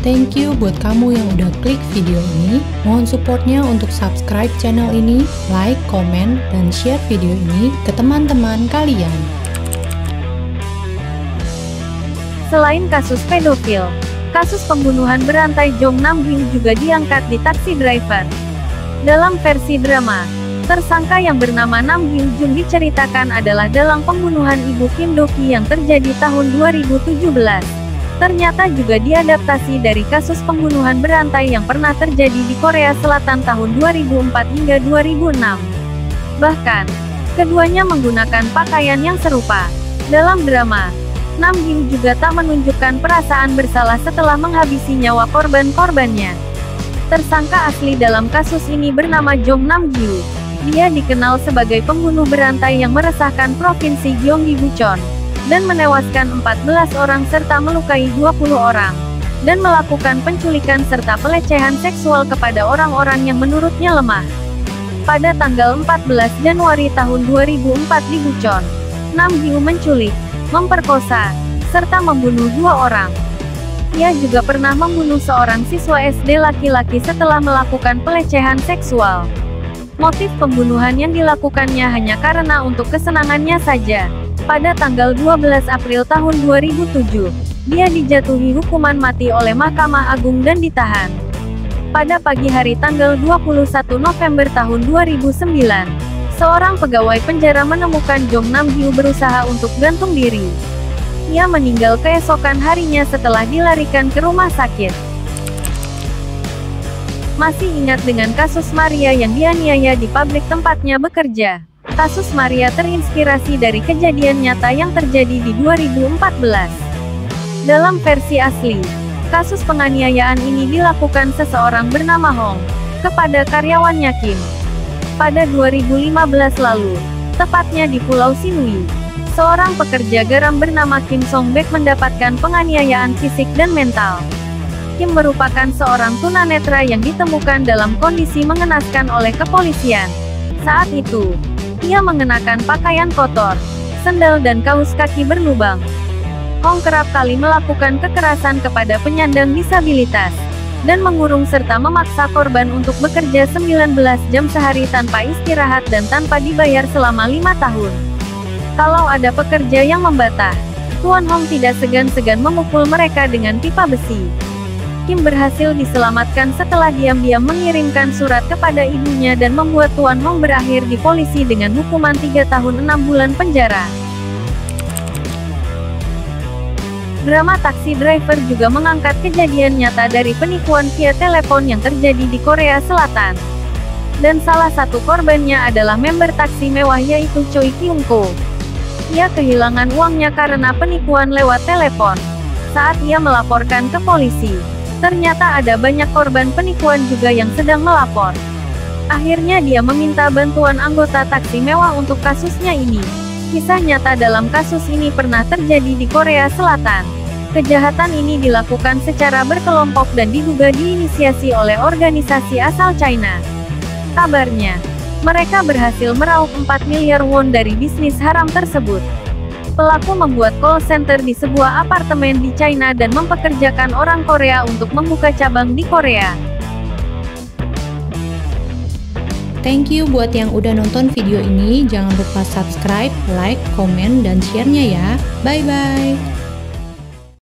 Thank you buat kamu yang udah klik video ini. Mohon supportnya untuk subscribe channel ini, like, komen, dan share video ini ke teman-teman kalian. Selain kasus pedofil, kasus pembunuhan berantai Jong Nam-gyu juga diangkat di Taxi Driver. Dalam versi drama, tersangka yang bernama Nam Gyu-jun diceritakan adalah dalang pembunuhan ibu Kim Do-ki yang terjadi tahun 2017. Ternyata juga diadaptasi dari kasus pembunuhan berantai yang pernah terjadi di Korea Selatan tahun 2004 hingga 2006. Bahkan, keduanya menggunakan pakaian yang serupa. Dalam drama, Nam Gyu juga tak menunjukkan perasaan bersalah setelah menghabisi nyawa korban-korbannya. Tersangka asli dalam kasus ini bernama Jong Nam-gyu. Dia dikenal sebagai pembunuh berantai yang meresahkan provinsi Gyeonggi-bucheon dan menewaskan 14 orang serta melukai 20 orang, dan melakukan penculikan serta pelecehan seksual kepada orang-orang yang menurutnya lemah. Pada tanggal 14 Januari tahun 2004 di Bucheon, Nam Gyu menculik, memperkosa, serta membunuh 2 orang. Ia juga pernah membunuh seorang siswa SD laki-laki setelah melakukan pelecehan seksual. Motif pembunuhan yang dilakukannya hanya karena untuk kesenangannya saja. Pada tanggal 12 April tahun 2007, dia dijatuhi hukuman mati oleh Mahkamah Agung dan ditahan. Pada pagi hari tanggal 21 November tahun 2009, seorang pegawai penjara menemukan Jong Nam-gyu berusaha untuk gantung diri. Ia meninggal keesokan harinya setelah dilarikan ke rumah sakit. Masih ingat dengan kasus Maria yang dianiaya di pabrik tempatnya bekerja? Kasus Maria terinspirasi dari kejadian nyata yang terjadi di 2014. Dalam versi asli, kasus penganiayaan ini dilakukan seseorang bernama Hong kepada karyawannya Kim. Pada 2015 lalu, tepatnya di Pulau Sinui, seorang pekerja garam bernama Kim Song-baek mendapatkan penganiayaan fisik dan mental. Kim merupakan seorang tunanetra yang ditemukan dalam kondisi mengenaskan oleh kepolisian. Saat itu, ia mengenakan pakaian kotor, sendal dan kaos kaki berlubang. Hong kerap kali melakukan kekerasan kepada penyandang disabilitas, dan mengurung serta memaksa korban untuk bekerja 19 jam sehari tanpa istirahat dan tanpa dibayar selama 5 tahun. Kalau ada pekerja yang membantah, Tuan Hong tidak segan-segan memukul mereka dengan pipa besi. Kim berhasil diselamatkan setelah diam-diam mengirimkan surat kepada ibunya dan membuat Tuan Hong berakhir di polisi dengan hukuman 3 tahun 6 bulan penjara. Drama Taxi Driver juga mengangkat kejadian nyata dari penipuan via telepon yang terjadi di Korea Selatan. Dan salah satu korbannya adalah member taksi mewah yaitu Choi Kyung-ko. Ia kehilangan uangnya karena penipuan lewat telepon. Saat ia melaporkan ke polisi, ternyata ada banyak korban penipuan juga yang sedang melapor. Akhirnya dia meminta bantuan anggota taksi mewah untuk kasusnya ini. Kisah nyata dalam kasus ini pernah terjadi di Korea Selatan. Kejahatan ini dilakukan secara berkelompok dan diduga diinisiasi oleh organisasi asal China. Kabarnya, mereka berhasil meraup 4 miliar won dari bisnis haram tersebut. Pelaku membuat call center di sebuah apartemen di China dan mempekerjakan orang Korea untuk membuka cabang di Korea. Thank you buat yang udah nonton video ini. Jangan lupa subscribe, like, komen, dan share-nya ya. Bye-bye.